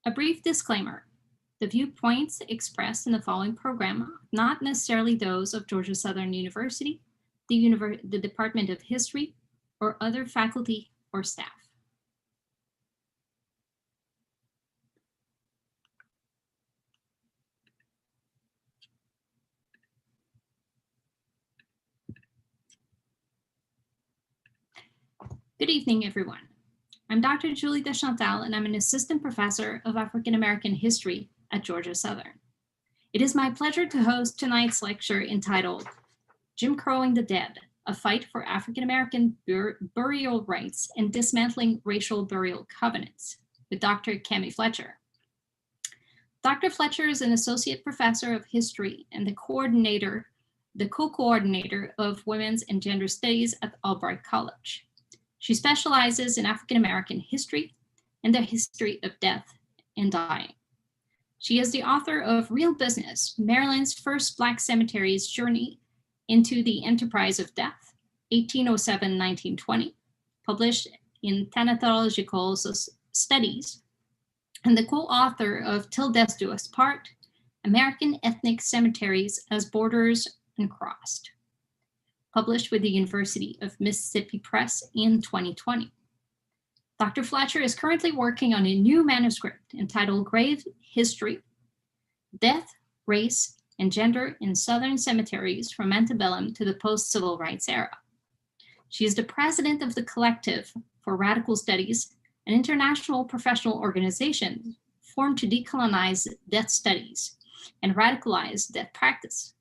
A brief disclaimer. The viewpoints expressed in the following program are not necessarily those of Georgia Southern University, the Department of History, or other faculty or staff. Good evening, everyone. I'm Dr. Julie Deschantal, and I'm an assistant professor of African American history at Georgia Southern. It is my pleasure to host tonight's lecture entitled Jim Crowing the Dead, a Fight for African American Burial Rights and Dismantling Racial Burial Covenants with Dr. Cami Fletcher. Dr. Fletcher is an associate professor of history and the co-coordinator of women's and gender studies at Albright College. She specializes in African American history and the history of death and dying. She is the author of Real Business, Maryland's First Black Cemeteries Journey into the Enterprise of Death, 1807-1920, published in Thanatological Studies, and the co-author of Till Death Do Us Part, American Ethnic Cemeteries as Borders Uncrossed, published with the University of Mississippi Press in 2020. Dr. Fletcher is currently working on a new manuscript entitled Grave History, Death, Race, and Gender in Southern Cemeteries from Antebellum to the Post-Civil Rights Era. She is the president of the Collective for Radical Studies, an international professional organization formed to decolonize death studies and radicalize death practice.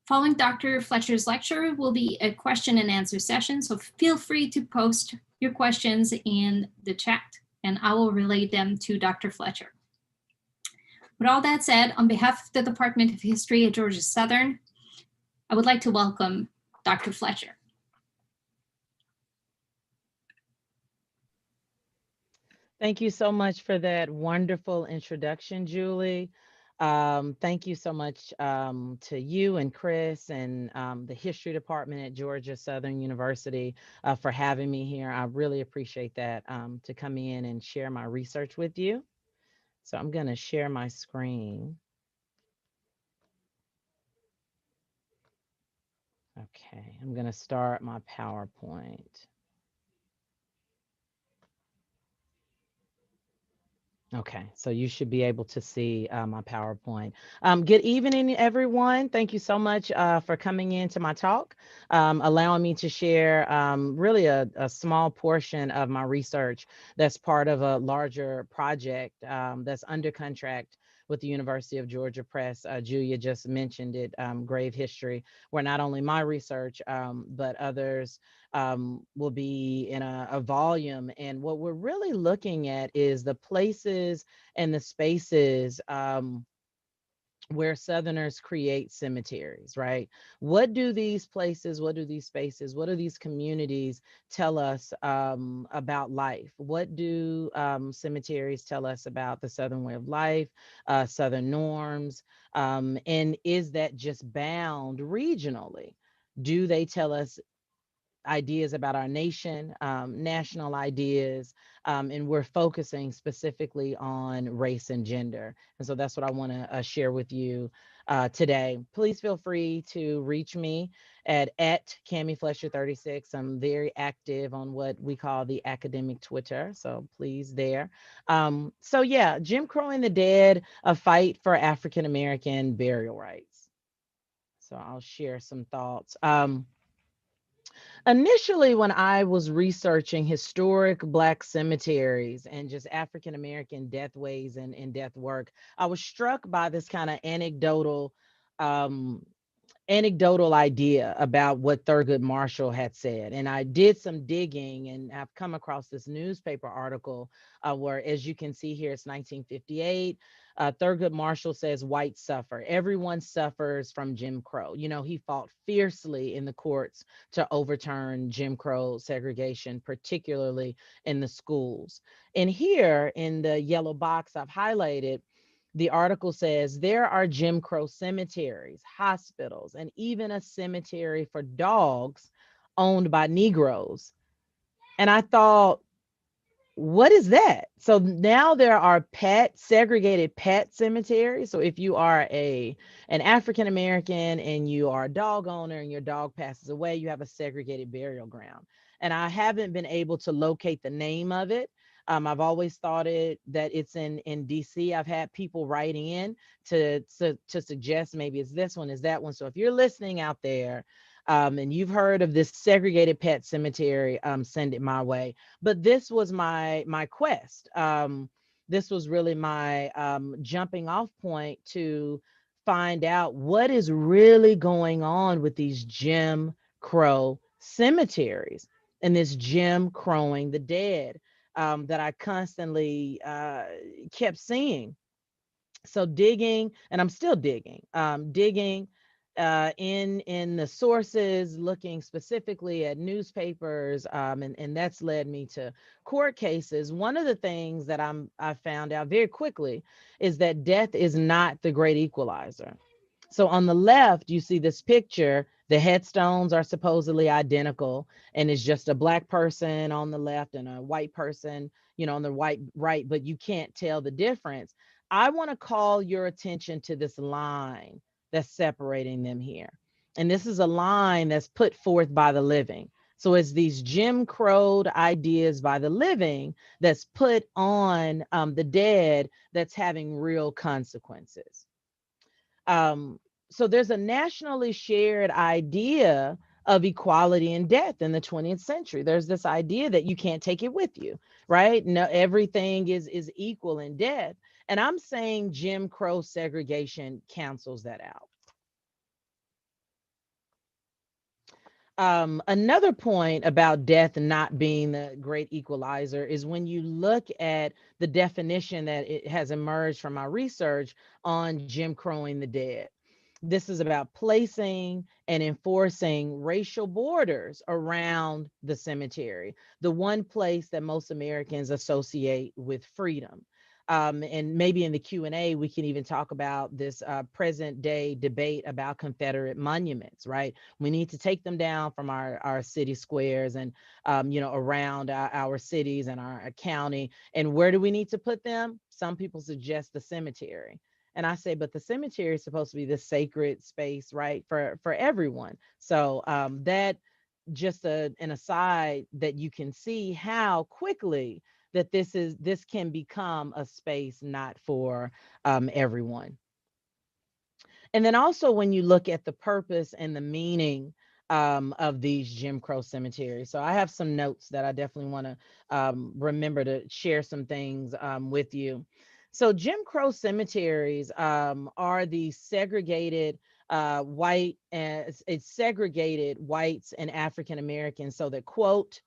Following Dr. Fletcher's lecture will be a question and answer session, so feel free to post your questions in the chat and I will relay them to Dr. Fletcher. With all that said, on behalf of the Department of History at Georgia Southern, I would like to welcome Dr. Fletcher. Thank you so much for that wonderful introduction, Julie. Thank you so much to you and Chris and the history department at Georgia Southern University for having me here. I really appreciate that, to come in and share my research with you. So I'm going to share my screen. Okay, I'm going to start my PowerPoint. Okay, so you should be able to see my PowerPoint. Good evening, everyone. Thank you so much for coming into my talk, allowing me to share really a small portion of my research that's part of a larger project that's under contract with the University of Georgia Press. Julia just mentioned it, Grave History, where not only my research, but others will be in a volume. And what we're really looking at is the places and the spaces where Southerners create cemeteries, right? What do these places, what do these spaces, what do these communities tell us about life? What do cemeteries tell us about the Southern way of life, Southern norms? And is that just bound regionally? Do they tell us ideas about our nation, national ideas, and we're focusing specifically on race and gender. And so that's what I want to share with you today. Please feel free to reach me at Cami Fletcher 36. I'm very active on what we call the academic Twitter, so please there. So yeah, Jim Crowing the Dead, a fight for African American burial rights. So I'll share some thoughts. Initially, when I was researching historic Black cemeteries and just African American deathways and death work, I was struck by this kind of um, anecdotal idea about what Thurgood Marshall had said. And I did some digging and I've come across this newspaper article where, as you can see here, it's 1958. Thurgood Marshall says whites suffer. Everyone suffers from Jim Crow. You know, he fought fiercely in the courts to overturn Jim Crow segregation, particularly in the schools. And here in the yellow box I've highlighted, the article says there are Jim Crow cemeteries, hospitals, and even a cemetery for dogs owned by Negroes. And I thought, what is that? So now there are segregated pet cemeteries. So if you are an African American and you are a dog owner and your dog passes away, you have a segregated burial ground. And I haven't been able to locate the name of it. I've always thought that it's in DC. I've had people writing in to suggest maybe it's this one, is that one. So if you're listening out there, and you've heard of this segregated pet cemetery, send it my way. But this was my quest. This was really my jumping off point to find out what is really going on with these Jim Crow cemeteries and this Jim Crowing the dead, that I constantly kept seeing. So digging, and I'm still digging in the sources, looking specifically at newspapers, and that's led me to court cases. One of the things that I found out very quickly is that death is not the great equalizer. So on the left, you see this picture. The headstones are supposedly identical, and it's just a black person on the left and a white person, on the white right, but you can't tell the difference. I want to call your attention to this line that's separating them here. And this is a line that's put forth by the living. So it's these Jim Crowed ideas by the living that's put on the dead, that's having real consequences. Um, so there's a nationally shared idea of equality in death in the 20th century. There's this idea that you can't take it with you, right? No, everything is equal in death. And I'm saying Jim Crow segregation cancels that out. Another point about death not being the great equalizer is when you look at the definition that it has emerged from my research on Jim Crowing the dead. This is about placing and enforcing racial borders around the cemetery, the one place that most Americans associate with freedom. And maybe in the Q&A, we can even talk about this present day debate about Confederate monuments, right? We need to take them down from our city squares and, around our cities and our county. And where do we need to put them? Some people suggest the cemetery. And I say, but the cemetery is supposed to be this sacred space, right, for everyone. So that just an aside that you can see how quickly that this can become a space not for everyone. And then also when you look at the purpose and the meaning of these Jim Crow cemeteries. So I have some notes that I definitely want to remember to share some things with you. So Jim Crow cemeteries are the segregated it's segregated whites and African Americans, so that, quote,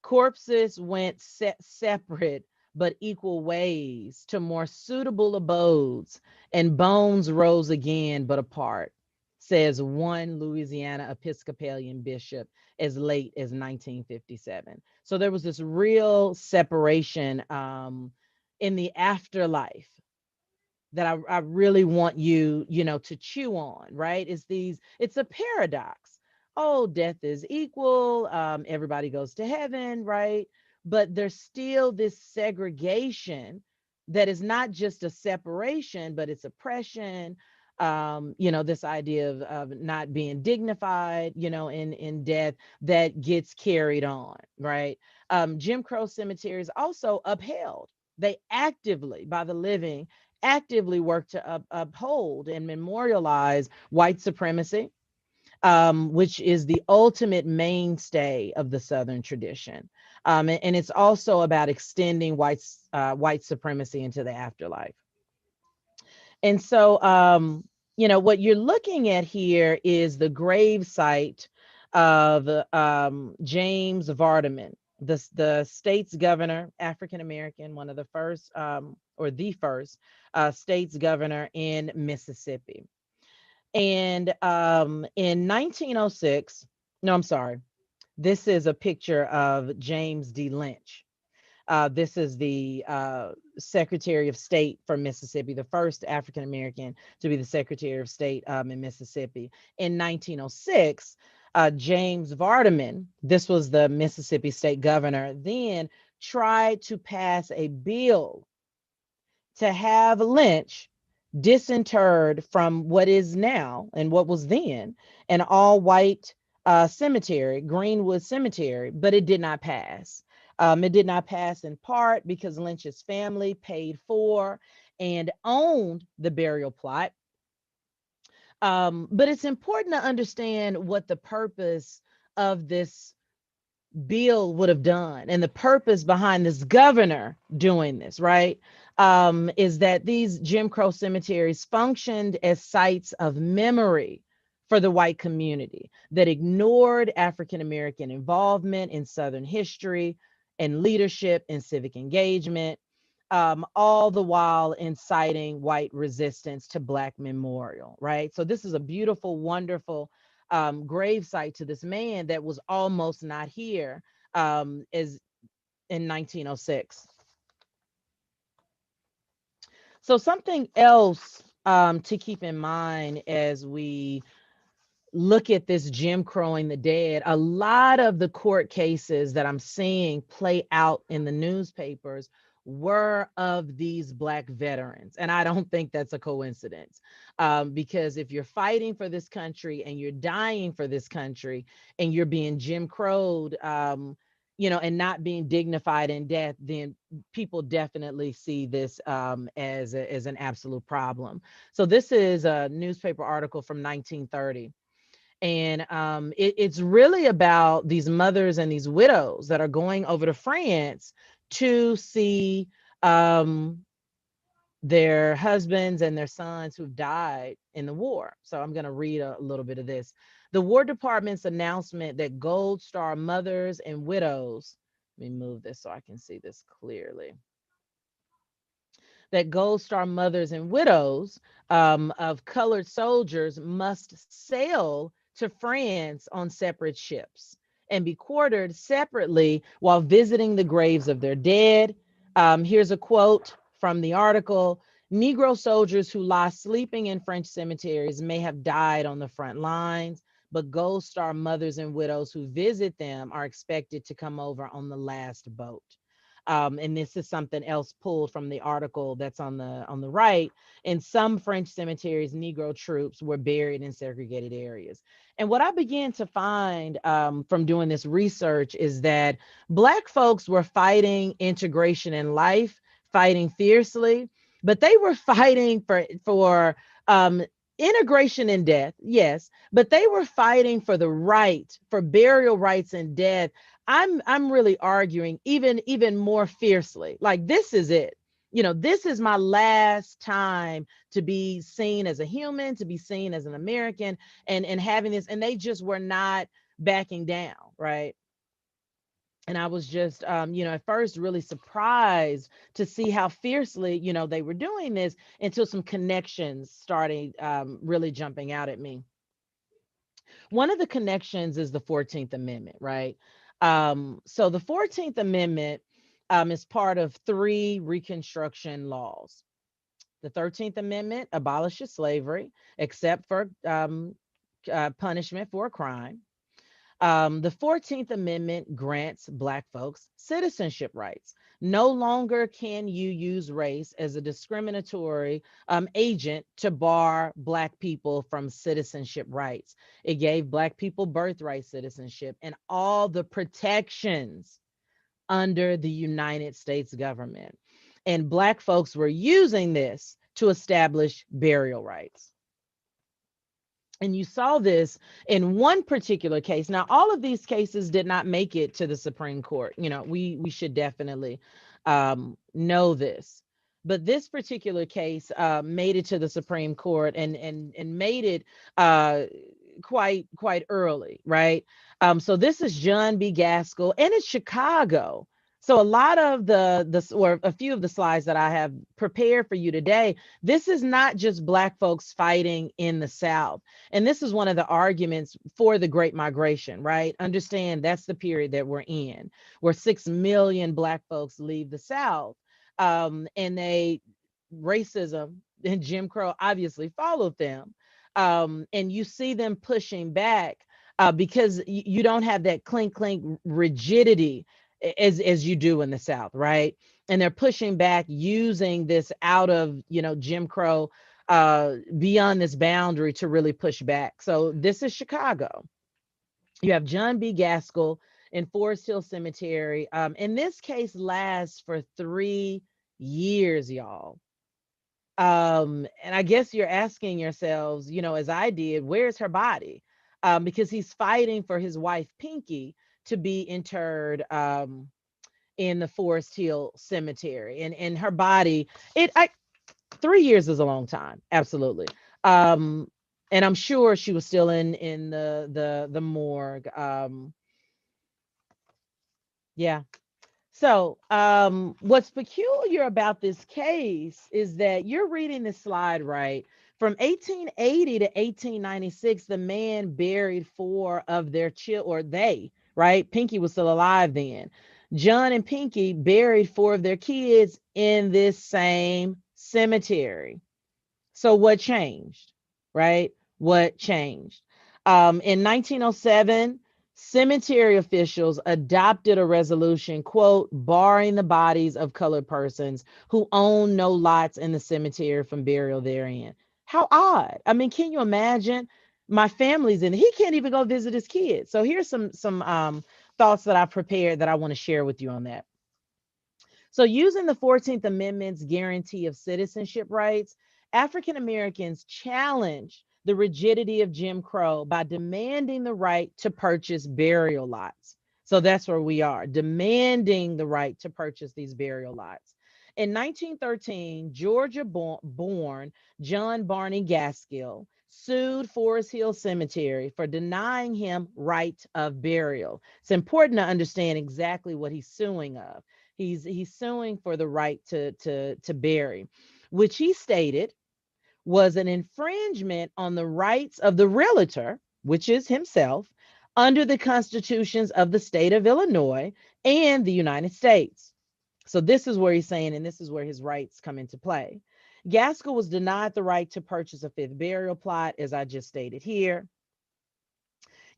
corpses went separate but equal ways to more suitable abodes, and bones rose again but apart, says one Louisiana Episcopalian bishop as late as 1957. So there was this real separation in the afterlife that I really want to chew on, right? It's a paradox. Oh, death is equal. Everybody goes to heaven, right? But there's still this segregation that is not just a separation, but it's oppression. This idea of not being dignified, in death that gets carried on, right? Jim Crow cemeteries also upheld. They actively, by the living, actively work to uphold and memorialize white supremacy, which is the ultimate mainstay of the Southern tradition. And it's also about extending white supremacy into the afterlife. And so, what you're looking at here is the grave site of James Vardaman, the state's governor, African American, one of the first, or the first state's governor in Mississippi. And in 1906, no, I'm sorry, this is a picture of James D. Lynch. This is the Secretary of State for Mississippi, the first African American to be the Secretary of State in Mississippi. In 1906, James Vardaman, this was the Mississippi State Governor, then tried to pass a bill to have Lynch disinterred from what is now and what was then an all white cemetery, Greenwood Cemetery, but it did not pass. It did not pass in part because Lynch's family paid for and owned the burial plot. But it's important to understand what the purpose of this bill would have done and the purpose behind this governor doing this, right? Is that these Jim Crow cemeteries functioned as sites of memory for the white community that ignored African American involvement in Southern history and leadership and civic engagement, all the while inciting white resistance to Black memorial, right? So this is a beautiful, wonderful grave site to this man that was almost not here is in 1906. So something else to keep in mind as we look at this Jim Crowing the dead, a lot of the court cases that I'm seeing play out in the newspapers were of these Black veterans. And I don't think that's a coincidence, because if you're fighting for this country and you're dying for this country and you're being Jim Crowed, and not being dignified in death, then people definitely see this as an absolute problem. So this is a newspaper article from 1930. And it's really about these mothers and these widows that are going over to France to see their husbands and their sons who've died in the war. So I'm going to read a little bit of this. The War Department's announcement that Gold Star mothers and widows, let me move this so I can see this clearly, that Gold Star mothers and widows of colored soldiers must sail to France on separate ships and be quartered separately while visiting the graves of their dead. Here's a quote from the article. Negro soldiers who lie sleeping in French cemeteries may have died on the front lines, but Gold Star mothers and widows who visit them are expected to come over on the last boat. And this is something else pulled from the article that's on the right. In some French cemeteries, Negro troops were buried in segregated areas. And what I began to find from doing this research is that Black folks were fighting integration in life, fighting fiercely, but they were fighting for integration in death, yes, but they were fighting for the right, for burial rights in death. I'm really arguing even more fiercely. Like, this is it. This is my last time to be seen as a human, to be seen as an American, and having this, and they just were not backing down, right? And I was just, at first really surprised to see how fiercely, they were doing this, until some connections started really jumping out at me. One of the connections is the 14th Amendment, right? So the 14th Amendment is part of three Reconstruction laws. The 13th Amendment abolishes slavery, except for punishment for a crime. The 14th Amendment grants Black folks citizenship rights. No longer can you use race as a discriminatory agent to bar Black people from citizenship rights. It gave Black people birthright citizenship and all the protections under the United States government. And Black folks were using this to establish burial rights. And you saw this in one particular case. Now, all of these cases did not make it to the Supreme Court. We should definitely know this. But this particular case made it to the Supreme Court and made it quite early, right? So this is John B. Gaskell, and it's Chicago. So a lot of or a few of the slides that I have prepared for you today, this is not just Black folks fighting in the South. And this is one of the arguments for the Great Migration, right? Understand that's the period that we're in, where 6 million Black folks leave the South. And racism and Jim Crow obviously followed them. And you see them pushing back because you don't have that clink rigidity as you do in the South, right? And they're pushing back using this out of, Jim Crow, beyond this boundary to really push back. So this is Chicago. You have John B. Gaskell in Forest Hill Cemetery. And this case lasts for 3 years, y'all. And I guess you're asking yourselves, as I did, where's her body? Because he's fighting for his wife, Pinky, to be interred in the Forest Hill Cemetery. And her body, 3 years is a long time. Absolutely. Um, and I'm sure she was still in the morgue. Yeah. So, what's peculiar about this case is that you're reading the slide right. From 1880 to 1896, the man buried four of their or they, right? Pinky was still alive then. John and Pinky buried four of their kids in this same cemetery. So what changed, right? What changed? In 1907, cemetery officials adopted a resolution, quote, barring the bodies of colored persons who own no lots in the cemetery from burial therein. How odd. I mean, can you imagine? My family's in it. He can't even go visit his kids. So here's some thoughts that I prepared that I want to share with you on that. So, using the 14th Amendment's guarantee of citizenship rights, African Americans challenged the rigidity of Jim Crow by demanding the right to purchase burial lots. So, that's where we are, demanding the right to purchase these burial lots. In 1913, Georgia born John Barney Gaskell sued Forest Hill Cemetery for denying him right of burial. It's important to understand exactly what he's suing of. He's suing for the right to bury, which he stated was an infringement on the rights of the realtor, which is himself, under the constitutions of the state of Illinois and the United States. So this is where he's saying, and this is where his rights come into play. Gaskell was denied the right to purchase a fifth burial plot, as I just stated here.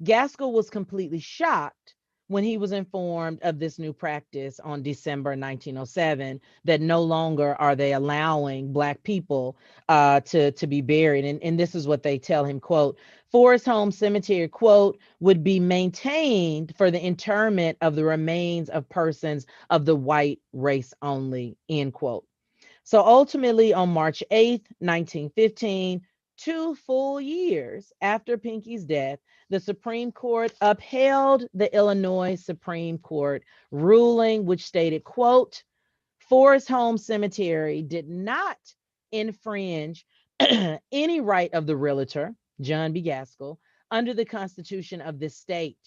Gaskell was completely shocked when he was informed of this new practice on December 1907, that no longer are they allowing Black people to be buried. And this is what they tell him, quote, Forest Home Cemetery, quote, would be maintained for the interment of the remains of persons of the white race only, end quote. So ultimately, on March 8th, 1915, 2 full years after Pinky's death, the Supreme Court upheld the Illinois Supreme Court ruling, which stated, quote, Forest Home Cemetery did not infringe any right of the realtor, John B. Gaskell, under the Constitution of this state.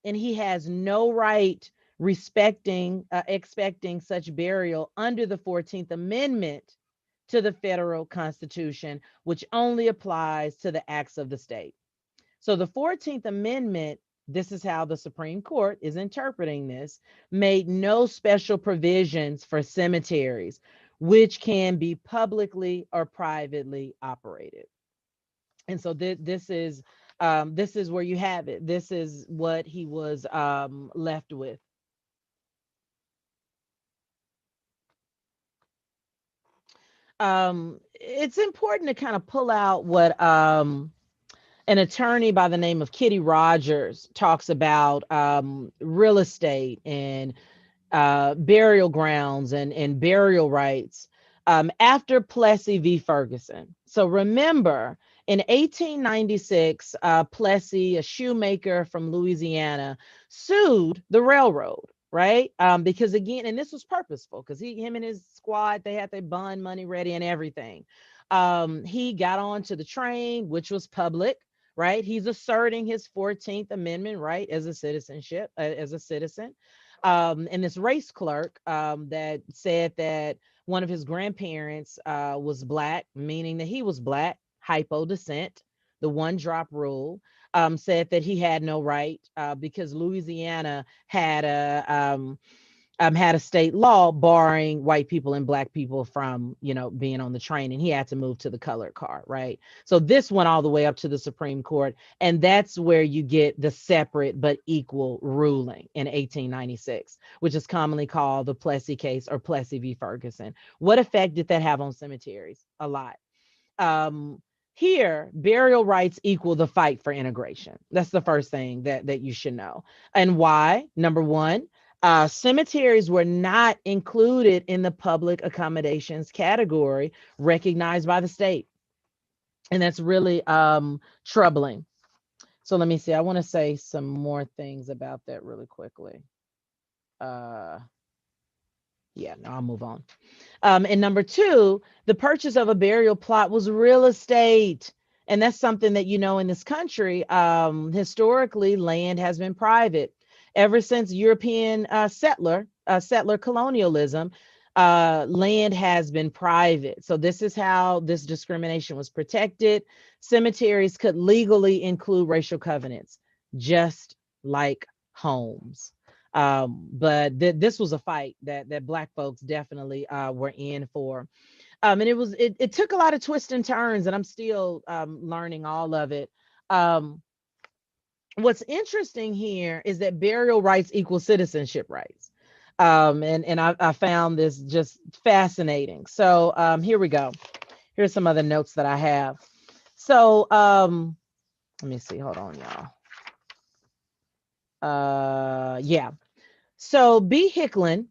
And he has no right expecting such burial under the 14th Amendment to the federal Constitution, which only applies to the acts of the state. So the 14th Amendment, this is how the Supreme Court is interpreting this, made no special provisions for cemeteries, which can be publicly or privately operated. And so this is where you have it. This is what he was left with. It's important to kind of pull out what an attorney by the name of Kitty Rogers talks about real estate and burial grounds and burial rights after Plessy v. Ferguson. So remember, in 1896, Plessy, a shoemaker from Louisiana, sued the railroad, right? Because again, and this was purposeful, because him and his squad, they had their bond money ready and everything. He got onto the train, which was public, right? He's asserting his 14th Amendment right as a citizen. And this race clerk that said that one of his grandparents was Black, meaning that he was Black, hypo descent, the one drop rule, said that he had no right because Louisiana had had a state law barring white people and black people from, you know, being on the train, and he had to move to the colored car, right? So this went all the way up to the Supreme Court, and that's where you get the separate but equal ruling in 1896, which is commonly called the Plessy case or Plessy v. Ferguson. What effect did that have on cemeteries? A lot. Um, Here, burial rights equal the fight for integration. That's the first thing that you should know. And why? Number one, cemeteries were not included in the public accommodations category recognized by the state. And that's really troubling. So let me see. I want to say some more things about that really quickly. Uh, yeah, no, I'll move on. And number two, the purchase of a burial plot was real estate. And that's something that, you know, in this country, historically, land has been private. Ever since European settler colonialism, land has been private. So this is how this discrimination was protected. Cemeteries could legally include racial covenants, just like homes. But this was a fight that Black folks definitely were in for. And it took a lot of twists and turns, and I'm still learning all of it. Um, what's interesting here is that burial rights equal citizenship rights. And I found this just fascinating. So here we go. Here's some other notes that I have. So let me see. Hold on, y'all. Yeah. So B. Hicklin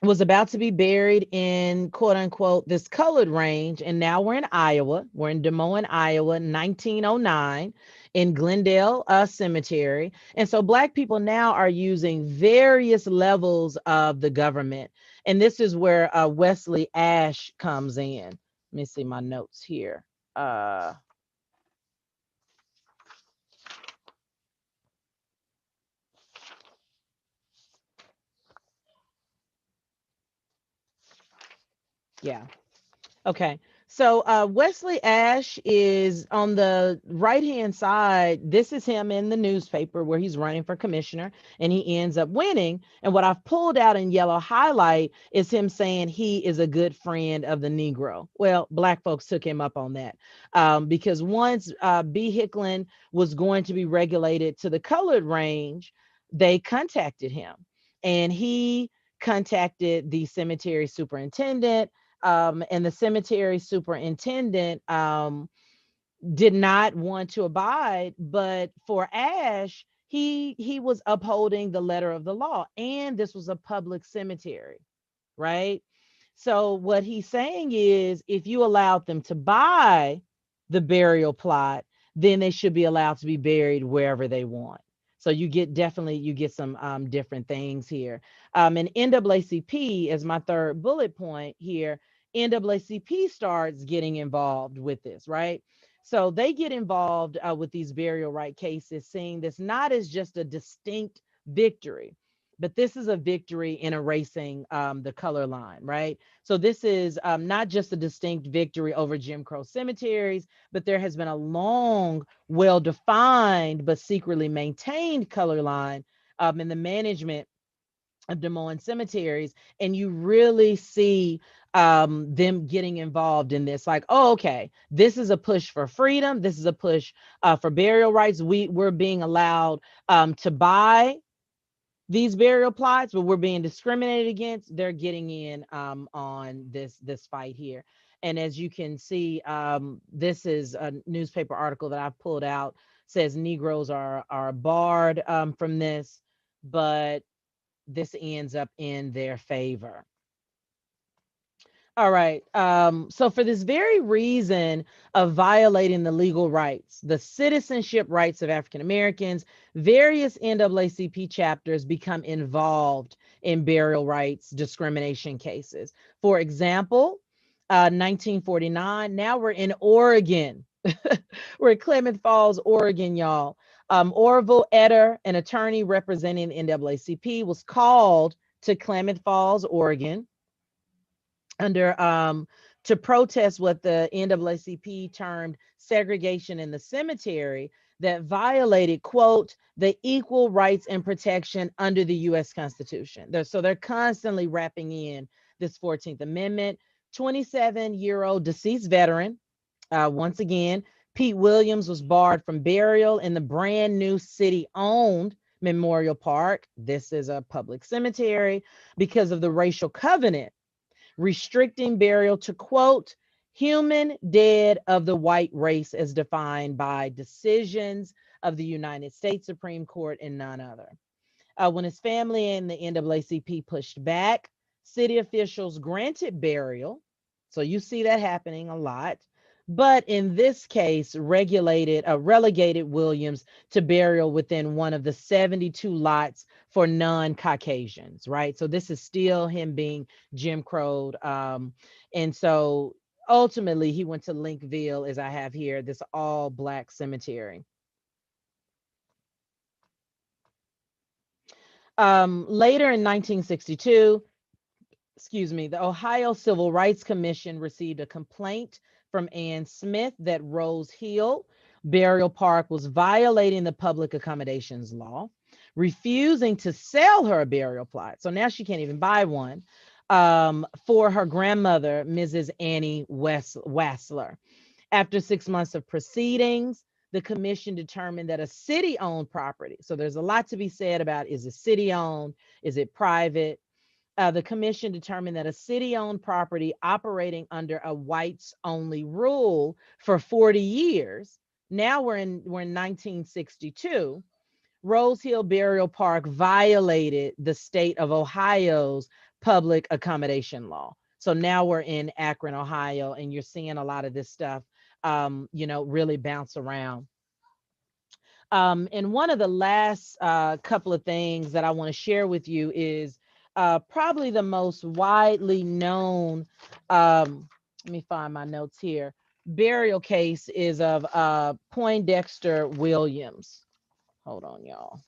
was about to be buried in quote unquote this colored range. And now we're in Iowa. We're in Des Moines, Iowa, 1909 in Glendale Cemetery. And so Black people now are using various levels of the government. And this is where Wesley Ash comes in. Let me see my notes here. Yeah. Okay. So Wesley Ash is on the right-hand side. This is him in the newspaper where he's running for commissioner and he ends up winning. And what I've pulled out in yellow highlight is him saying he is a good friend of the Negro. Well, Black folks took him up on that because once B. Hicklin was going to be regulated to the colored range, they contacted him and he contacted the cemetery superintendent, and the cemetery superintendent did not want to abide, but for Ash, he was upholding the letter of the law, and this was a public cemetery, right? So what he's saying is, if you allowed them to buy the burial plot, then they should be allowed to be buried wherever they want. So you get some different things here. And NAACP is my third bullet point here. NAACP starts getting involved with this, right? So they get involved with these burial right cases, seeing this not as just a distinct victory, but this is a victory in erasing the color line, right? So this is not just a distinct victory over Jim Crow cemeteries, but there has been a long, well-defined, but secretly maintained color line in the management of Des Moines cemeteries. And you really see them getting involved in this, like, oh, okay, this is a push for freedom. This is a push for burial rights. We're being allowed to buy these burial plots, but we're being discriminated against. They're getting in on this fight here. And as you can see, this is a newspaper article that I've pulled out, says Negroes are barred from this, but this ends up in their favor. All right. So for this very reason of violating the legal rights, the citizenship rights of African Americans, various NAACP chapters become involved in burial rights discrimination cases. For example, 1949, now we're in Oregon. We're in Klamath Falls, Oregon, y'all. Orville Etter, an attorney representing the NAACP, was called to Klamath Falls, Oregon, under to protest what the NAACP termed segregation in the cemetery that violated, quote, the equal rights and protection under the US Constitution. So they're constantly wrapping in this 14th Amendment. 27-year-old deceased veteran, once again, Pete Williams was barred from burial in the brand new city-owned Memorial Park. This is a public cemetery because of the racial covenant restricting burial to, quote, human dead of the white race as defined by decisions of the United States Supreme Court and none other. When his family and the NAACP pushed back, city officials granted burial. So you see that happening a lot. But in this case, relegated Williams to burial within one of the 72 lots for non-Caucasians, right? So this is still him being Jim Crowed. And so ultimately he went to Linkville, as I have here, this all Black cemetery. Later in 1962, the Ohio Civil Rights Commission received a complaint from Ann Smith that Rose Hill Burial Park was violating the public accommodations law, refusing to sell her a burial plot. So now she can't even buy one for her grandmother, Mrs. Annie Wassler. After 6 months of proceedings, the commission determined that a city-owned property, so there's a lot to be said about, is it city-owned, is it private? The commission determined that a city-owned property operating under a whites-only rule for 40 years, now we're in 1962, Rose Hill Burial Park violated the state of Ohio's public accommodation law. So now we're in Akron, Ohio, and you're seeing a lot of this stuff, really bounce around. And one of the last couple of things that I want to share with you is probably the most widely known, let me find my notes here, burial case is of Poindexter Williams. Hold on, y'all.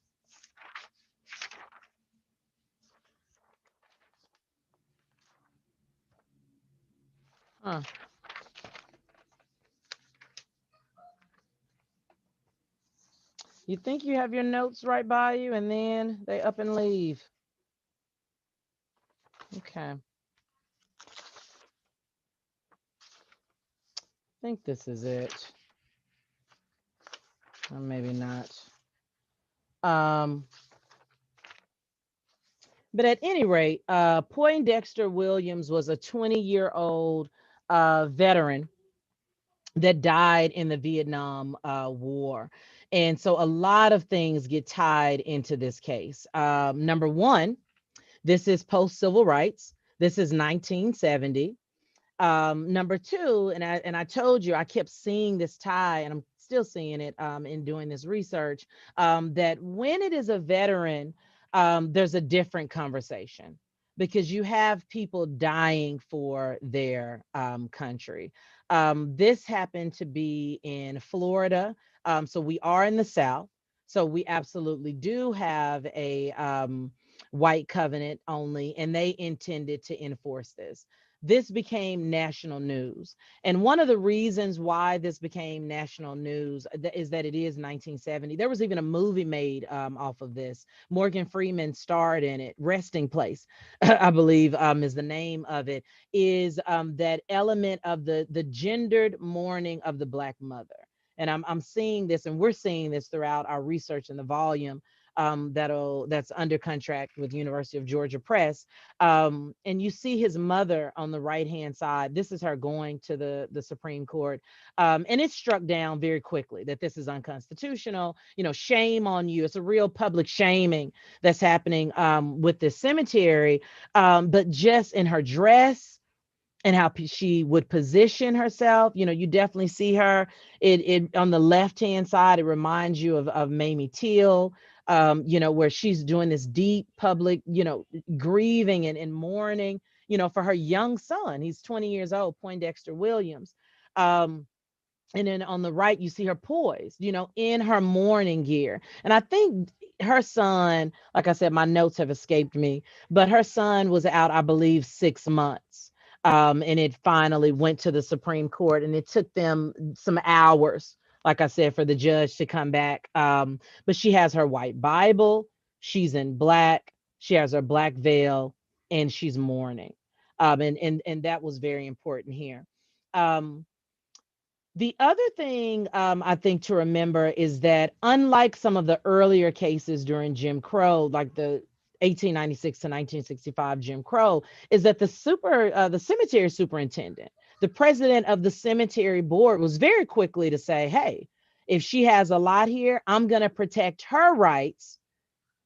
Huh. You think you have your notes right by you and then they up and leave. Okay. I think this is it. Or maybe not. But at any rate, Poindexter Williams was a 20-year-old veteran that died in the Vietnam War. And so a lot of things get tied into this case. Number one, this is post-civil rights. This is 1970. Number two, and I told you, I kept seeing this tie, and I'm still seeing it in doing this research, that when it is a veteran, there's a different conversation because you have people dying for their country. This happened to be in Florida. So we are in the South. So we absolutely do have a white covenant only, and they intended to enforce this. This became national news. And one of the reasons why this became national news is that it is 1970. There was even a movie made off of this. Morgan Freeman starred in it. Resting Place, I believe is the name of it, is that element of the gendered mourning of the Black mother. And I'm seeing this, and we're seeing this throughout our research in the volume that's under contract with University of Georgia Press. And you see his mother on the right-hand side. This is her going to the Supreme Court. And it's struck down very quickly that this is unconstitutional. Shame on you. It's a real public shaming that's happening with this cemetery. But just in her dress and how she would position herself, you definitely see her. It on the left-hand side, it reminds you of Mamie Till. Where she's doing this deep public, grieving and mourning, for her young son. He's 20 years old, Poindexter Williams. And then on the right, you see her poised, in her mourning gear. And I think her son, like I said, my notes have escaped me, but her son was out, I believe, 6 months. And it finally went to the Supreme Court, and it took them some hours like I said, for the judge to come back. But she has her white Bible. She's in black. She has her black veil, and she's mourning. And that was very important here. Um, the other thing I think to remember is that unlike some of the earlier cases during Jim Crow, like the 1896 to 1965 Jim Crow, is that the cemetery superintendent, the president of the cemetery board, was very quickly to say, "Hey, if she has a lot here, I'm going to protect her rights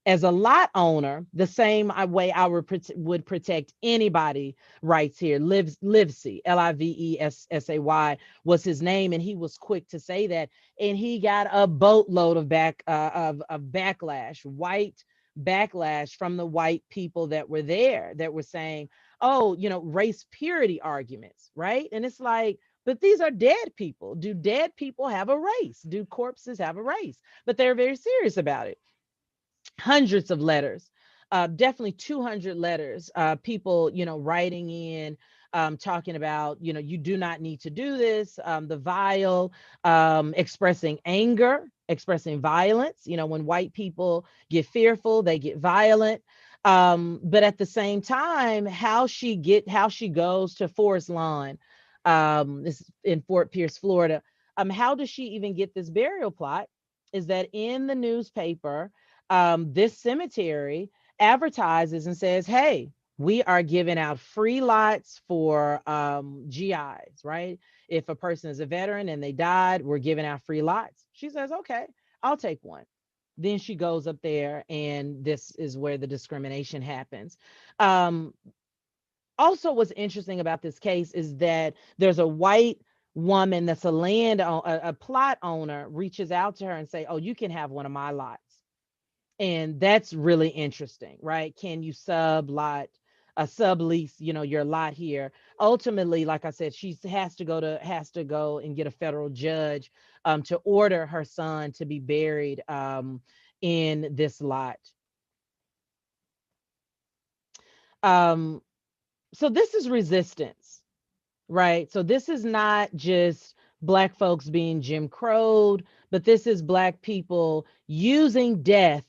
as a lot owner, the same way I would protect anybody rights here. Livesay, Livessay was his name, and he was quick to say that. And he got a boatload of backlash, white backlash from the white people that were there that were saying, "Oh, race purity arguments," right? And it's like, but these are dead people. Do dead people have a race? Do corpses have a race? But they're very serious about it. Hundreds of letters, definitely 200 letters, people, writing in, talking about, you do not need to do this, the vile, expressing anger, expressing violence. When white people get fearful, they get violent. But at the same time, how she goes to Forest Lawn, this is in Fort Pierce, Florida. How does she even get this burial plot? Is that in the newspaper, this cemetery advertises and says, "Hey, we are giving out free lots for GIs, right? If a person is a veteran and they died, we're giving out free lots." She says, "Okay, I'll take one." Then she goes up there, and this is where the discrimination happens. Um, Also, what's interesting about this case is that there's a white woman that's a plot owner, reaches out to her and say, "Oh, you can have one of my lots." And that's really interesting, right? Can you sublease, your lot here? Ultimately, like I said, she has to go and get a federal judge to order her son to be buried in this lot. Um, so this is resistance, right? So this is not just Black folks being Jim Crowed, but this is Black people using death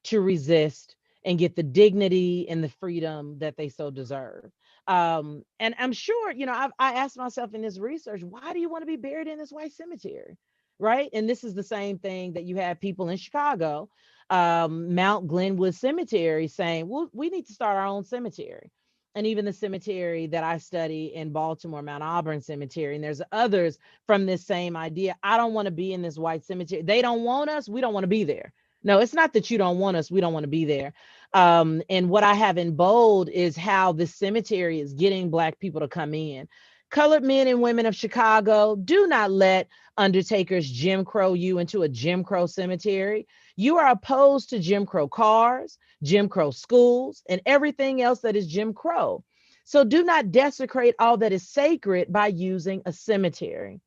to resist and get the dignity and the freedom that they so deserve. And I'm sure, I asked myself in this research, why do you want to be buried in this white cemetery? Right. And this is the same thing that you have people in Chicago, Mount Glenwood Cemetery, saying, well, we need to start our own cemetery. And even the cemetery that I study in Baltimore, Mount Auburn Cemetery, and there's others from this same idea. I don't want to be in this white cemetery. They don't want us. We don't want to be there. No, it's not that you don't want us. We don't want to be there. And what I have in bold is how this cemetery is getting Black people to come in. Colored men and women of Chicago, do not let undertakers Jim Crow you into a Jim Crow cemetery. You are opposed to Jim Crow cars, Jim Crow schools, and everything else that is Jim Crow. So do not desecrate all that is sacred by using a cemetery.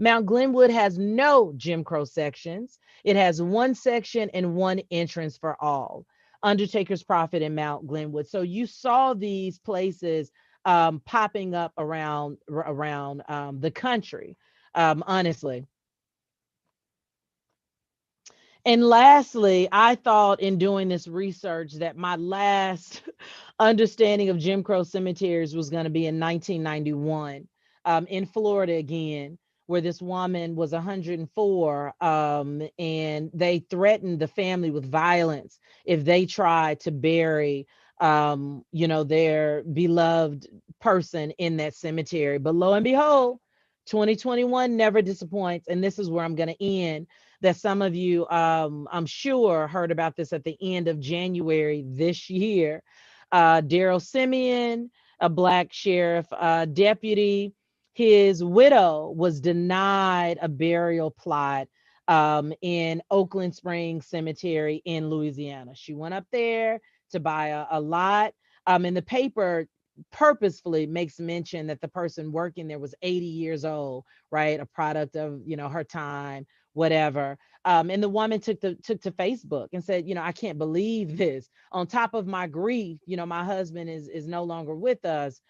Mount Glenwood has no Jim Crow sections. It has one section and one entrance for all. Undertaker's Profit in Mount Glenwood. So you saw these places popping up around the country, honestly. And lastly, I thought in doing this research that my last understanding of Jim Crow cemeteries was going to be in 1991, in Florida again, where this woman was 104, and they threatened the family with violence if they tried to bury, their beloved person in that cemetery. But lo and behold, 2021 never disappoints. And this is where I'm going to end, that some of you, I'm sure, heard about this at the end of January this year. Daryl Simeon, a Black sheriff deputy, his widow was denied a burial plot in Oakland Springs Cemetery in Louisiana. She went up there to buy a lot. And the paper purposefully makes mention that the person working there was 80 years old, right? A product of, her time, whatever. And the woman took to Facebook and said, I can't believe this. On top of my grief, my husband is no longer with us.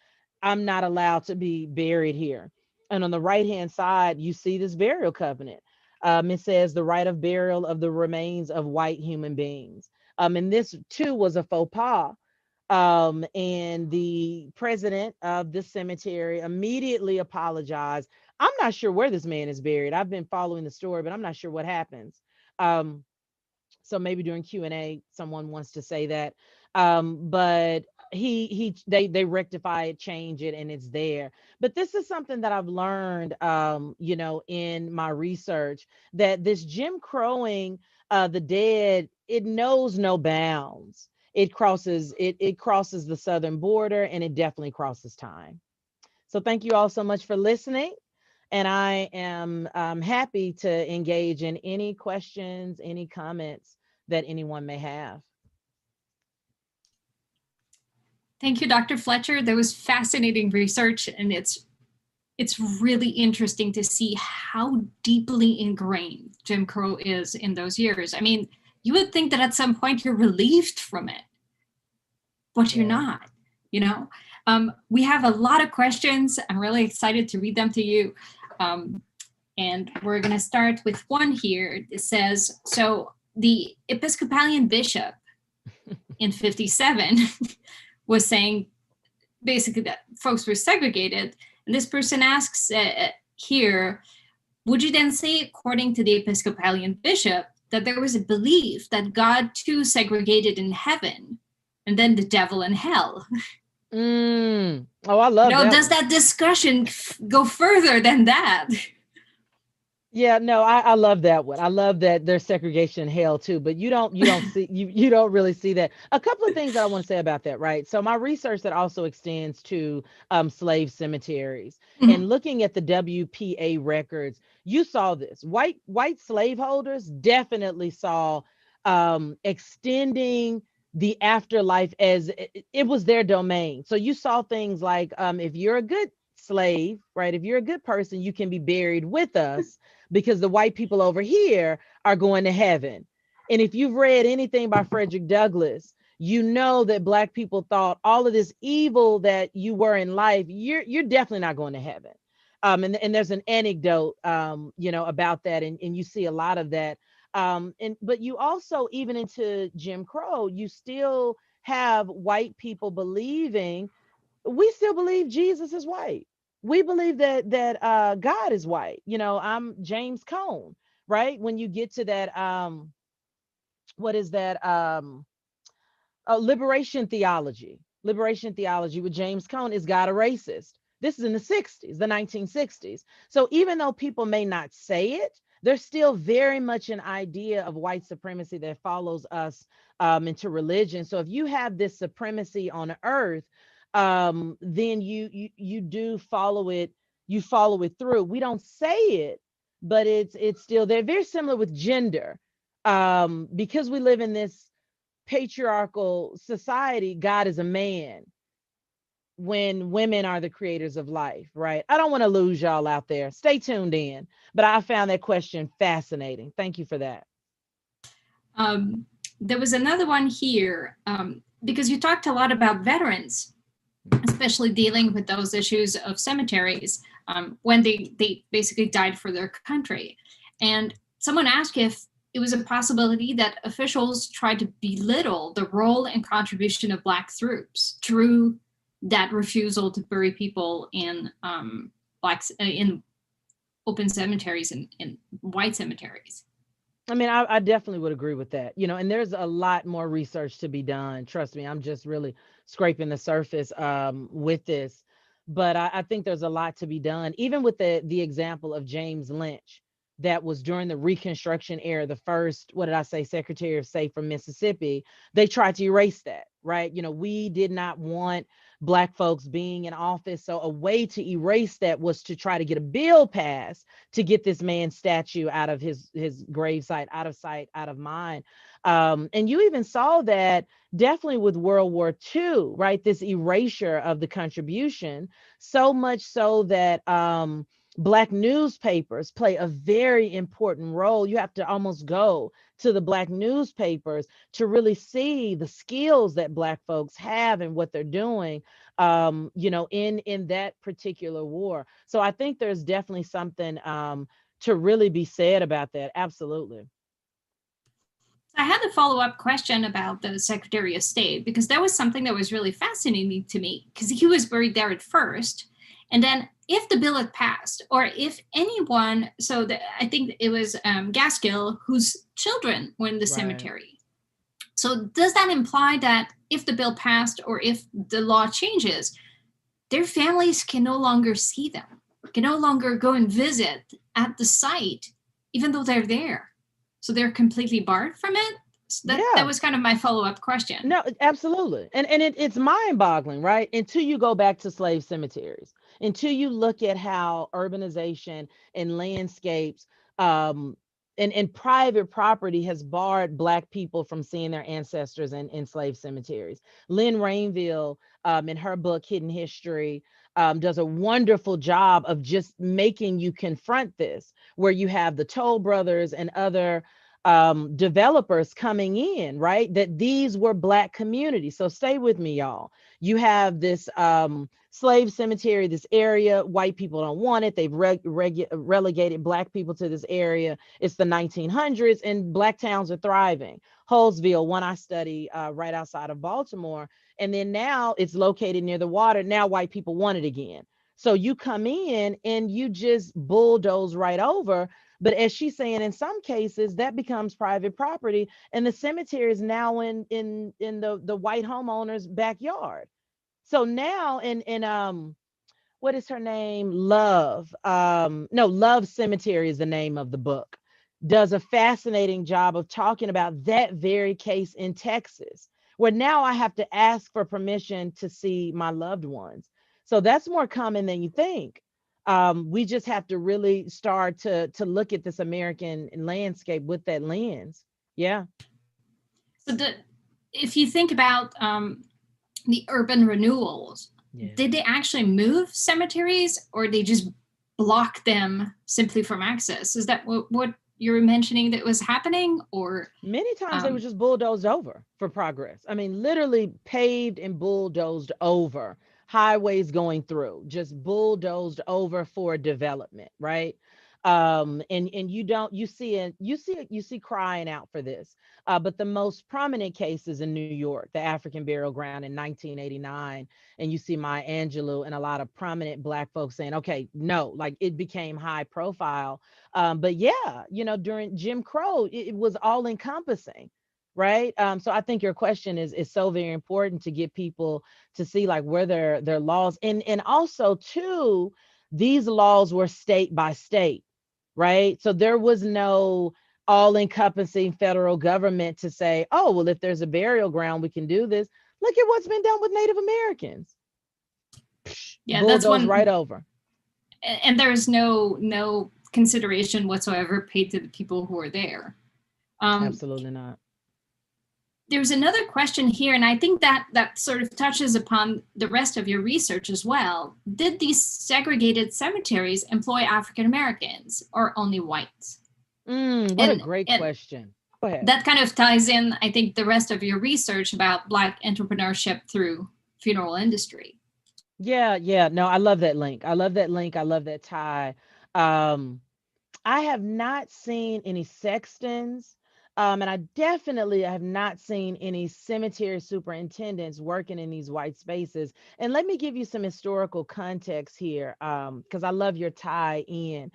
I'm not allowed to be buried here. And on the right hand side, you see this burial covenant. It says the right of burial of the remains of white human beings. And this too was a faux pas. And the president of the cemetery immediately apologized. I'm not sure where this man is buried. I've been following the story, but I'm not sure what happens. Um, so maybe during Q&A someone wants to say that. But they rectify it, change it, and it's there. But this is something that I've learned, in my research, that this Jim Crowing the dead, it knows no bounds. It crosses the southern border, and it definitely crosses time. So thank you all so much for listening. And I am happy to engage in any questions, any comments that anyone may have. Thank you, Dr. Fletcher. That was fascinating research, and it's really interesting to see how deeply ingrained Jim Crow is in those years. I mean, you would think that at some point you're relieved from it, but you're not, We have a lot of questions. I'm really excited to read them to you. And we're going to start with one here. It says, so the Episcopalian bishop in 57 was saying basically that folks were segregated. And this person asks here, would you then say, according to the Episcopalian bishop, that there was a belief that God too segregated in heaven and then the devil in hell? Oh, I love that. Does that discussion go further than that? Yeah, no, I love that one. I love that there's segregation in hell too, but you don't see you don't really see that. A couple of things that I want to say about that, right? So my research that also extends to slave cemeteries, and looking at the WPA records, you saw this. White slaveholders definitely saw extending the afterlife as it was their domain. So you saw things like if you're a good slave, right? If you're a good person, you can be buried with us because the white people over here are going to heaven. And if you've read anything by Frederick Douglass, you know that Black people thought all of this evil that you were in life, you're definitely not going to heaven. And there's an anecdote, about that, and you see a lot of that. But you also, even into Jim Crow, you still have white people believing. We still believe Jesus is white. We believe that God is white. I'm James Cone, right? When you get to that, what is that? Liberation theology. Liberation theology with James Cone, is God a racist? This is in the 60s, the 1960s. So even though people may not say it, there's still very much an idea of white supremacy that follows us into religion. So if you have this supremacy on earth, then you do follow it. You follow it through. We don't say it, but it's still there. Very similar with gender, because we live in this patriarchal society. God is a man when women are the creators of life, right? I don't want to lose y'all out there. Stay tuned in. But I found that question fascinating. Thank you for that. There was another one here, because you talked a lot about veterans, especially dealing with those issues of cemeteries when they basically died for their country. And someone asked if it was a possibility that officials tried to belittle the role and contribution of Black troops through that refusal to bury people in in open cemeteries and in white cemeteries. I mean, I definitely would agree with that, and there's a lot more research to be done. Trust me, I'm just really scraping the surface with this, but I think there's a lot to be done, even with the example of James Lynch. That was during the Reconstruction era, the first, what did I say, Secretary of State from Mississippi. They tried to erase that, right? We did not want Black folks being in office. So a way to erase that was to try to get a bill passed to get this man's statue out of his gravesite, out of sight, out of mind. And you even saw that definitely with World War II, right? This erasure of the contribution, so much so that Black newspapers play a very important role. You have to almost go to the Black newspapers to really see the skills that Black folks have and what they're doing, in that particular war. So I think there's definitely something to really be said about that. Absolutely. I had a follow-up question about the Secretary of State, because that was something that was really fascinating to me, because he was buried there at first. And then if the bill had passed, or if anyone, I think it was Gaskell, whose children were in the cemetery. So does that imply that if the bill passed, or if the law changes, their families can no longer see them, can no longer go and visit at the site, even though they're there? So they're completely barred from it? So that was kind of my follow-up question. No, absolutely. And it's mind-boggling, right? Until you go back to slave cemeteries, until you look at how urbanization and landscapes and private property has barred Black people from seeing their ancestors in slave cemeteries. Lynn Rainville, in her book, Hidden History, does a wonderful job of just making you confront this, where you have the Toll Brothers and other developers coming in, right? That these were Black communities. So stay with me, y'all. You have this slave cemetery, this area. White people don't want it. They've relegated Black people to this area. It's the 1900s, and Black towns are thriving. Holesville, one I study right outside of Baltimore. And then now it's located near the water. Now white people want it again. So you come in and you just bulldoze right over. But as she's saying, in some cases that becomes private property, and the cemetery is now in the white homeowner's backyard. So now in what is her name? Love. No, Love Cemetery is the name of the book. Does a fascinating job of talking about that very case in Texas, where now I have to ask for permission to see my loved ones. So that's more common than you think. We just have to really start to look at this American landscape with that lens. Yeah. So if you think about the urban renewals, did they actually move cemeteries, or they just block them simply from access? Is that what you were mentioning that was happening? Or many times they were just bulldozed over for progress. I mean, literally paved and bulldozed over. Highways going through, just bulldozed over for development, right? And you see crying out for this. But the most prominent cases in New York, the African burial ground in 1989, and you see Maya Angelou and a lot of prominent Black folks saying, okay, no, like it became high profile. But yeah, during Jim Crow, it was all encompassing. Right. So I think your question is so very important to get people to see like where their laws, and also too, these laws were state by state, right? So there was no all-encompassing federal government to say, oh, well, if there's a burial ground, we can do this. Look at what's been done with Native Americans. Yeah, that's one right over. And there's no consideration whatsoever paid to the people who are there. Absolutely not. There's another question here, and I think that sort of touches upon the rest of your research as well. Did these segregated cemeteries employ African Americans or only whites? What a great question. Go ahead. That kind of ties in, I think, the rest of your research about Black entrepreneurship through funeral industry. Yeah. No, I love that link. I love that tie. I have not seen any sextons. And I definitely have not seen any cemetery superintendents working in these white spaces. And let me give you some historical context here, because I love your tie in.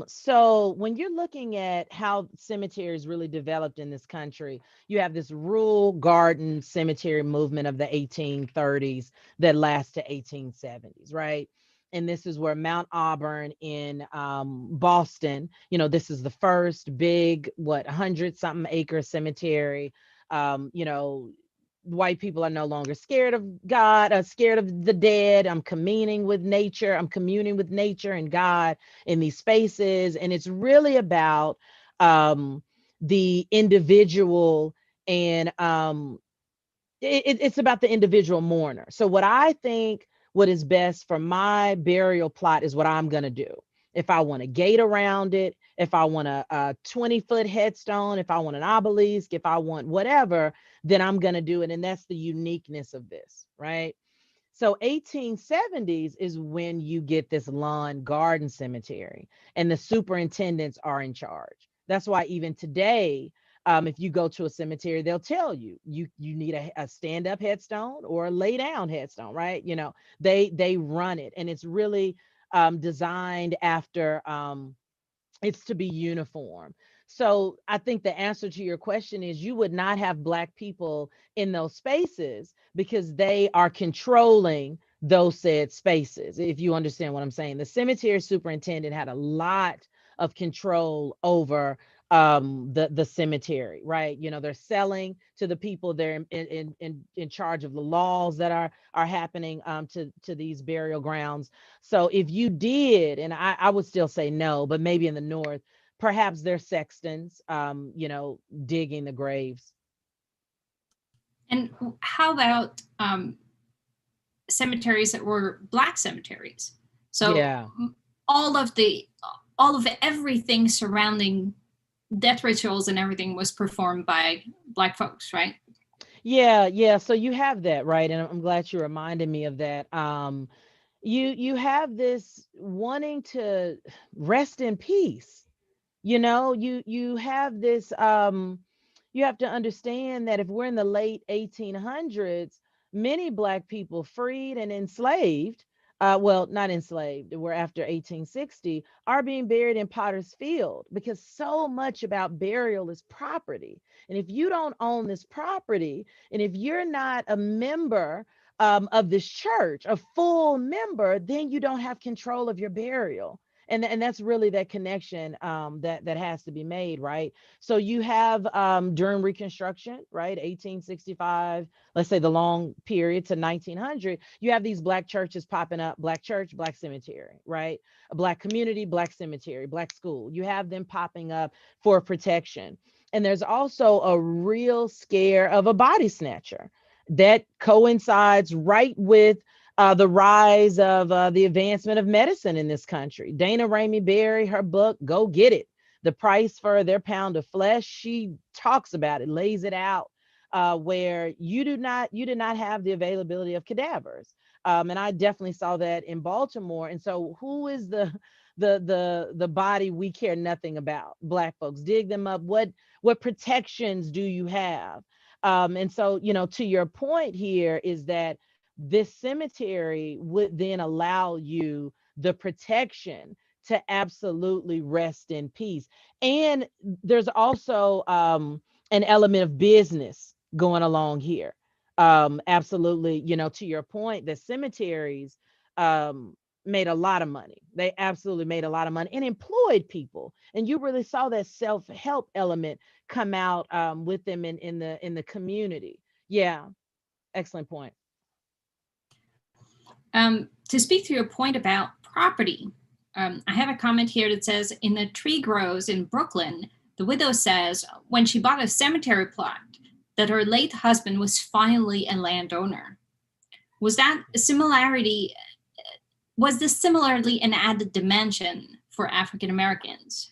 So when you're looking at how cemeteries really developed in this country, you have this rural garden cemetery movement of the 1830s that lasts to 1870s, right? And this is where Mount Auburn in Boston, this is the first big, 100-something acre cemetery. White people are no longer scared of God, scared of the dead. I'm communing with nature. I'm communing with nature and God in these spaces. And it's really about the individual, and it's about the individual mourner. So what is best for my burial plot is what I'm going to do. If I want a gate around it, if I want a 20-foot headstone, if I want an obelisk, if I want whatever, then I'm going to do it. And that's the uniqueness of this, right? So 1870s is when you get this lawn garden cemetery, and the superintendents are in charge. That's why even today, if you go to a cemetery, they'll tell you you need a stand up headstone or a lay down headstone, right? They run it, and it's really designed after it's to be uniform. So I think the answer to your question is you would not have Black people in those spaces because they are controlling those said spaces. If you understand what I'm saying, the cemetery superintendent had a lot of control over the cemetery, right? They're selling to the people. They're in charge of the laws that are happening to these burial grounds. So if you did, and I would still say no, but maybe in the North, perhaps they're sextons, digging the graves. And how about cemeteries that were Black cemeteries? So Yeah. all of everything surrounding death rituals and everything was performed by Black folks, right? Yeah. So you have that, right? And I'm glad you reminded me of that. You have this wanting to rest in peace. You have this you have to understand that if we're in the late 1800s, many Black people freed and enslaved, well, not enslaved, we're after 1860, are being buried in Potter's Field, because so much about burial is property. And if you don't own this property, and if you're not a member of this church, a full member, then you don't have control of your burial. And that's really that connection that has to be made, right? So you have during Reconstruction, right, 1865, let's say the long period to 1900, you have these Black churches popping up: Black church, Black cemetery, right? A Black community, Black cemetery, Black school. You have them popping up for protection. And there's also a real scare of a body snatcher that coincides right with the rise of the advancement of medicine in this country. Dana Ramey Berry, her book, Go Get It, The Price for Their Pound of Flesh, she talks about it, lays it out, where you did not have the availability of cadavers. And I definitely saw that in Baltimore. And so who is the body we care nothing about? Black folks, dig them up. What protections do you have? And so, to your point here is that this cemetery would then allow you the protection to absolutely rest in peace. And there's also an element of business going along here. Absolutely, to your point, the cemeteries made a lot of money. They absolutely made a lot of money and employed people. And you really saw that self-help element come out with them in the community. Yeah, excellent point. To speak to your point about property, I have a comment here that says, in the Tree Grows in Brooklyn, the widow says when she bought a cemetery plot that her late husband was finally a landowner. Was this similarly an added dimension for African Americans?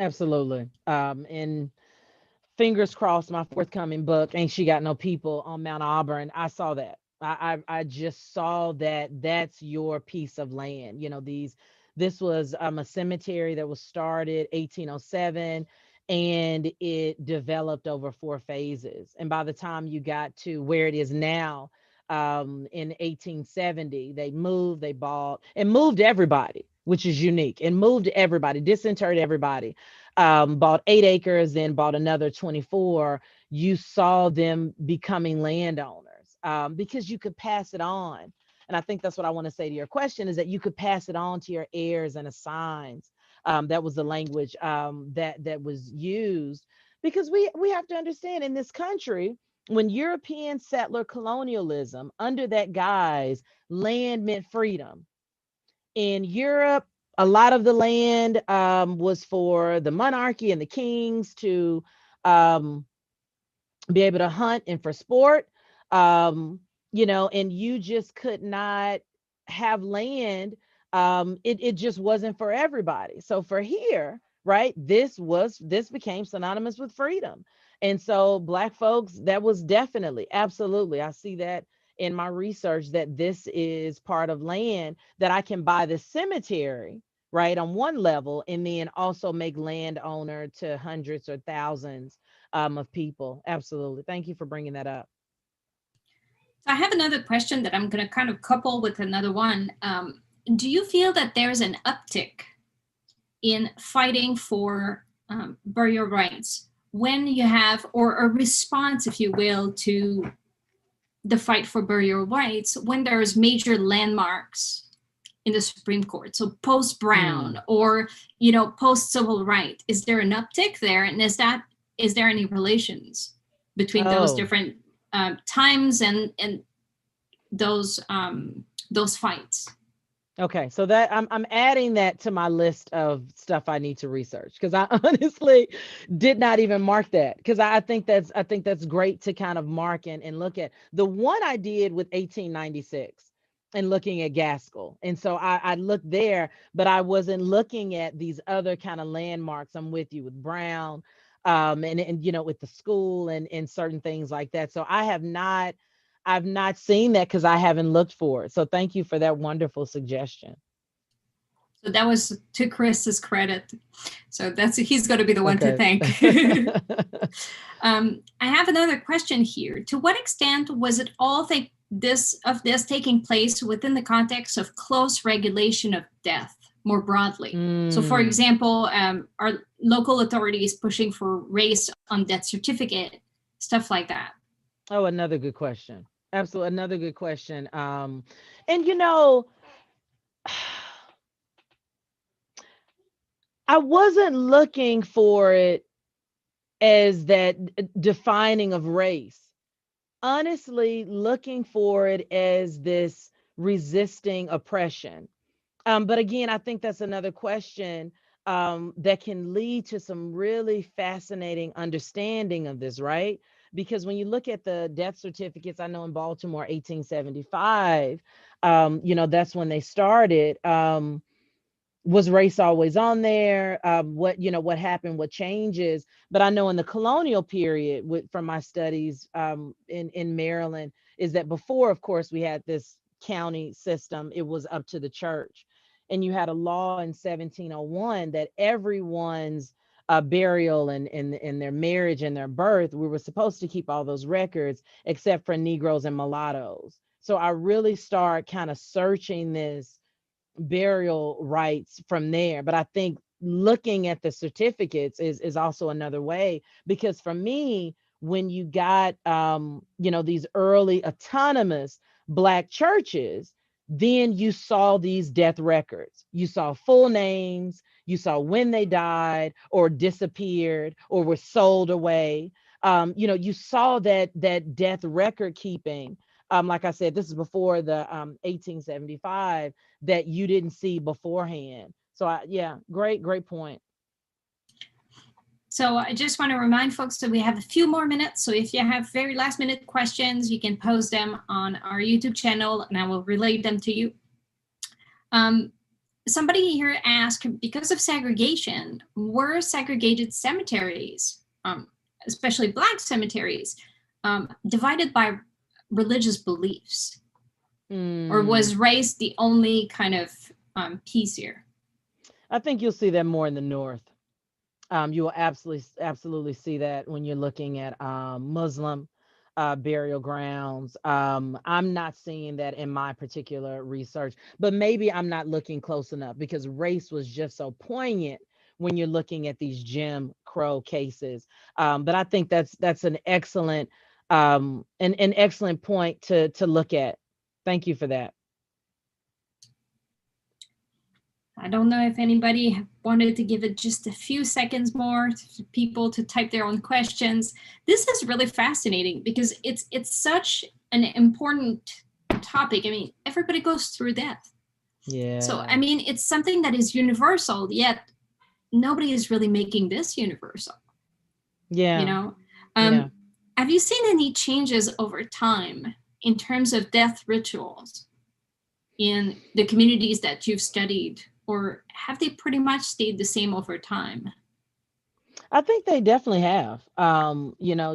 Absolutely. And fingers crossed, my forthcoming book, Ain't She Got No People on Mount Auburn. I saw that. I just saw that that's your piece of land. This was a cemetery that was started 1807, and it developed over 4 phases. And by the time you got to where it is now, in 1870, they bought and moved everybody, which is unique, and moved everybody, disinterred everybody, bought 8 acres, then bought another 24. You saw them becoming landowners because you could pass it on. And I think that's what I want to say to your question, is that you could pass it on to your heirs and assigns. That was the language that was used, because we have to understand, in this country, when European settler colonialism, under that guise, land meant freedom. In Europe, a lot of the land was for the monarchy and the kings to um, be able to hunt and for sport. And you just could not have land. It just wasn't for everybody. So for here, right, this became synonymous with freedom. And so Black folks, that was definitely, absolutely, I see that in my research that this is part of land that I can buy the cemetery, right, on one level, and then also make landowner to hundreds or thousands of people. Absolutely. Thank you for bringing that up. So I have another question that I'm going to kind of couple with another one. Do you feel that there's an uptick in fighting for burial rights when you have, or a response, if you will, to the fight for burial rights when there's major landmarks in the Supreme Court? So post Brown or, post civil rights, is there an uptick there? And is there any relations between those different times and those fights? Okay, so that I'm adding that to my list of stuff I need to research, because I honestly did not even mark that, because I think that's great to kind of mark and look at. The one I did with 1896 and looking at Gaskell, and so I looked there, but I wasn't looking at these other kind of landmarks. I'm with you with Brown, and with the school and certain things like that. So I've not seen that because I haven't looked for it. So thank you for that wonderful suggestion. So that was to Chris's credit. So he's going to be the one to thank. I have another question here. To what extent was it all this taking place within the context of close regulation of death more broadly? So for example, are local authorities pushing for race on death certificate, stuff like that? Oh, another good question. Absolutely. Another good question. And I wasn't looking for it as that defining of race. Honestly, looking for it as this resisting oppression. But again, I think that's another question that can lead to some really fascinating understanding of this, right? Because when you look at the death certificates, I know in Baltimore, 1875, that's when they started. Was race always on there? What happened? What changes? But I know in the colonial period, from my studies in Maryland, is that before, of course, we had this county system. It was up to the church, and you had a law in 1701 that everyone's burial and their marriage and their birth, we were supposed to keep all those records except for Negroes and mulattoes. So I really start kind of searching this burial rights from there. But I think looking at the certificates is also another way, because for me, when you got these early autonomous Black churches, then you saw these death records. You saw full names, you saw when they died or disappeared or were sold away. You saw that death record keeping. Like I said, this is before the 1875, that you didn't see beforehand. So great point. So I just want to remind folks that we have a few more minutes. So if you have very last minute questions, you can post them on our YouTube channel and I will relay them to you. Somebody here asked, because of segregation, were segregated cemeteries, especially Black cemeteries, divided by religious beliefs? Or was race the only kind of piece here? I think you'll see that more in the North. You will absolutely see that when you're looking at Muslim burial grounds. I'm not seeing that in my particular research, but maybe I'm not looking close enough, because race was just so poignant when you're looking at these Jim Crow cases. But I think that's an excellent an excellent point to look at. Thank you for that. I don't know if anybody wanted to give it just a few seconds more to people to type their own questions. This is really fascinating because it's such an important topic. I mean, everybody goes through death. Yeah. So, I mean, it's something that is universal, yet nobody is really making this universal. Yeah. Have you seen any changes over time in terms of death rituals in the communities that you've studied? Or have they pretty much stayed the same over time? I think they definitely have.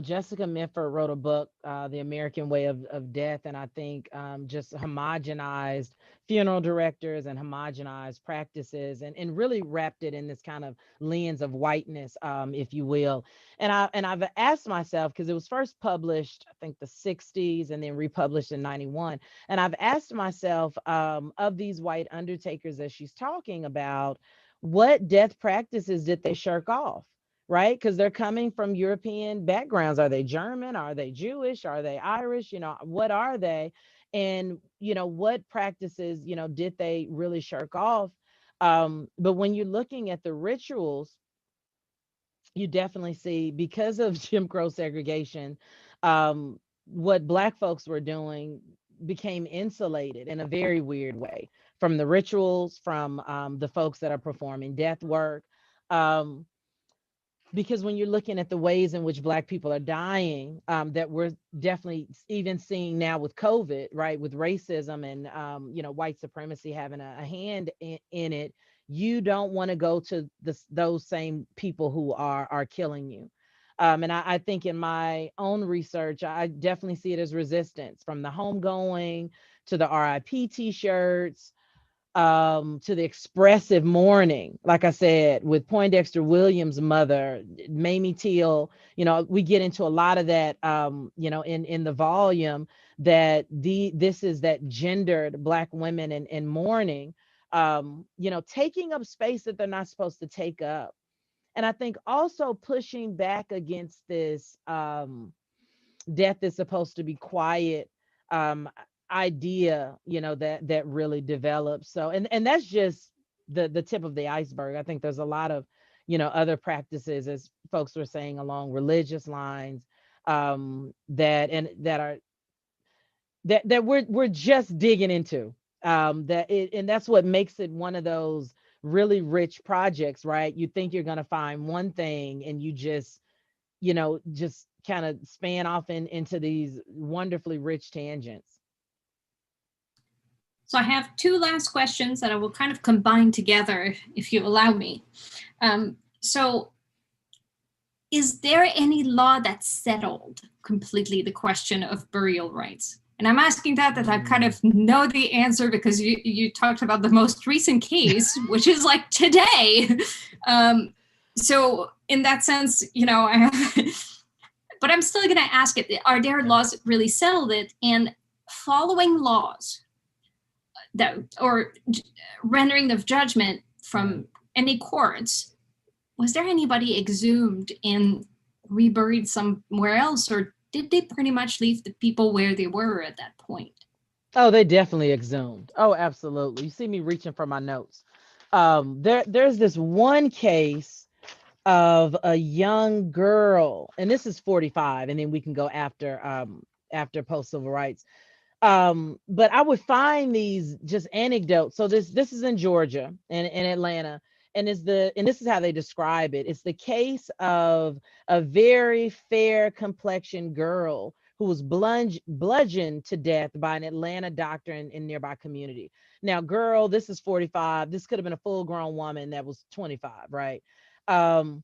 Jessica Mitford wrote a book, The American Way of Death, and I think just homogenized funeral directors and homogenized practices, and really wrapped it in this kind of lens of whiteness, if you will. And I've asked myself, because it was first published, I think the 60s, and then republished in 91. And I've asked myself, of these white undertakers that she's talking about, what death practices did they shirk off? Right? Because they're coming from European backgrounds. Are they German? Are they Jewish? Are they Irish? What are they? And, what practices, did they really shirk off? But when you're looking at the rituals, you definitely see, because of Jim Crow segregation, what Black folks were doing became insulated in a very weird way from the rituals, from the folks that are performing death work. Um, because when you're looking at the ways in which Black people are dying, that we're definitely even seeing now with COVID, right, with racism and white supremacy having a hand in it, you don't want to go to those same people who are killing you. And I think in my own research, I definitely see it as resistance, from the homegoing to the RIP t-shirts, to the expressive mourning, like I said, with Poindexter Williams' mother, Mamie Till. We get into a lot of that, in the volume, that this is that gendered Black women in mourning, taking up space that they're not supposed to take up. And I think also pushing back against this, death is supposed to be quiet, um idea, that really develops. So, and that's just the tip of the iceberg. I think there's a lot of, other practices, as folks were saying, along religious lines, that we're just digging into, and that's what makes it one of those really rich projects, right? You think you're going to find one thing, and you just kind of span off into these wonderfully rich tangents. So I have two last questions that I will kind of combine together, if you allow me. So is there any law that settled completely the question of burial rights? And I'm asking that I kind of know the answer, because you talked about the most recent case, which is like today. So in that sense, but I'm still going to ask it, are there laws that really settled it? And following laws that, or rendering of judgment from any courts, was there anybody exhumed and reburied somewhere else, or did they pretty much leave the people where they were at that point? Oh, they definitely exhumed. Oh, absolutely. You see me reaching for my notes. There's this one case of a young girl, and this is 45, and then we can go after post civil rights. But I would find these just anecdotes. So this is in Georgia and in Atlanta, and this is how they describe it. It's the case of a very fair complexioned girl who was bludgeoned to death by an Atlanta doctor in nearby community. Now, girl, this is 45. This could have been a full grown woman that was 25, right? Um,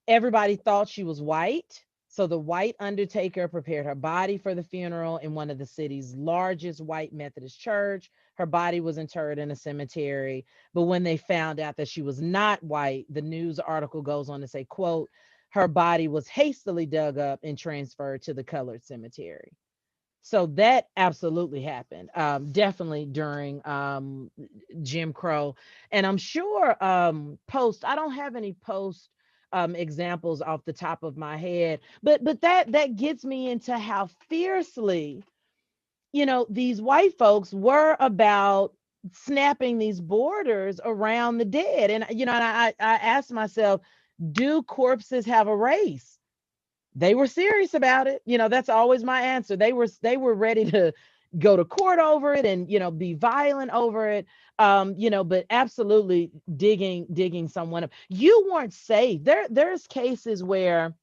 Everybody thought she was white. So the white undertaker prepared her body for the funeral in one of the city's largest white Methodist church. Her body was interred in a cemetery. But when they found out that she was not white, the news article goes on to say, quote, her body was hastily dug up and transferred to the colored cemetery. So that absolutely happened, definitely during Jim Crow. And I'm sure I don't have any post examples off the top of my head, but that gets me into how fiercely, these white folks were about snapping these borders around the dead. And, and I asked myself, do corpses have a race? They were serious about it. That's always my answer. They were ready to go to court over it and, be violent over it. But absolutely digging someone up. You weren't safe. There's cases where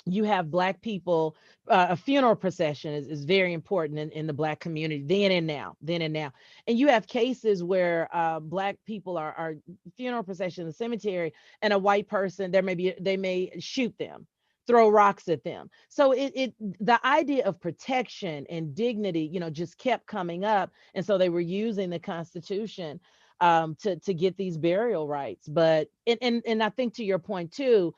you have Black people, a funeral procession is very important in the Black community then and now. And you have cases where Black people are funeral procession in the cemetery, and a white person, they may shoot them, throw rocks at them. So the idea of protection and dignity, just kept coming up. And so they were using the Constitution to get these burial rights. But and I think, to your point too,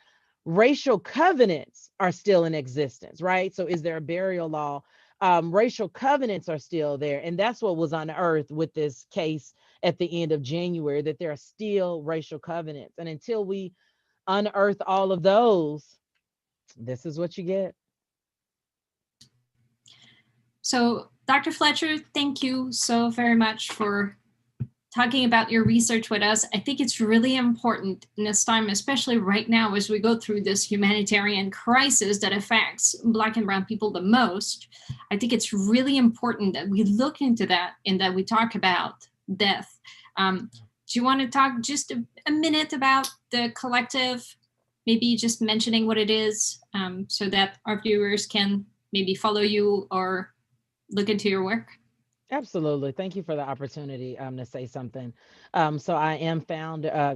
racial covenants are still in existence, right? So is there a burial law? Racial covenants are still there. And that's what was unearthed with this case at the end of January, that there are still racial covenants. And until we unearth all of those, this is what you get. So, Dr. Fletcher, thank you so very much for talking about your research with us. I think it's really important in this time, especially right now, as we go through this humanitarian crisis that affects Black and Brown people the most. I think it's really important that we look into that and that we talk about death. Do you want to talk just a minute about the collective, maybe just mentioning what it is, so that our viewers can maybe follow you or look into your work? Absolutely. Thank you for the opportunity to say something. So I am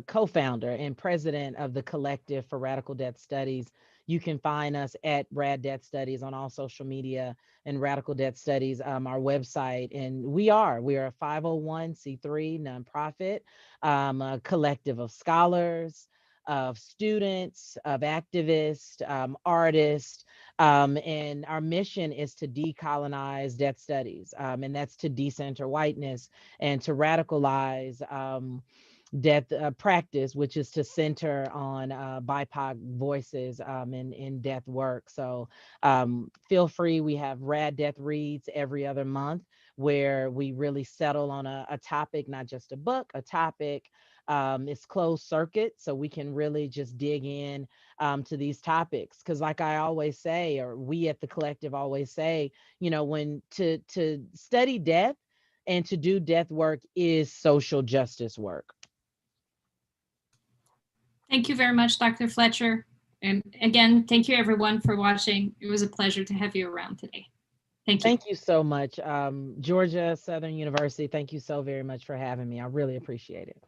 co-founder and president of the Collective for Radical Death Studies. You can find us at Rad Death Studies on all social media, and Radical Death Studies, our website. And we are a 501c3 nonprofit, a collective of scholars, of students, of activists, artists, and our mission is to decolonize death studies, and that's to decenter whiteness and to radicalize death practice, which is to center on BIPOC voices in death work. So feel free. We have Rad Death Reads every other month, where we really settle on a topic, not just a book, a topic. It's closed circuit, so we can really just dig in to these topics. Because, like I always say, or we at the collective always say, when to study death and to do death work is social justice work. Thank you very much, Dr. Fletcher. And again, thank you everyone for watching. It was a pleasure to have you around today. Thank you. Thank you so much. Georgia Southern University, thank you so very much for having me. I really appreciate it.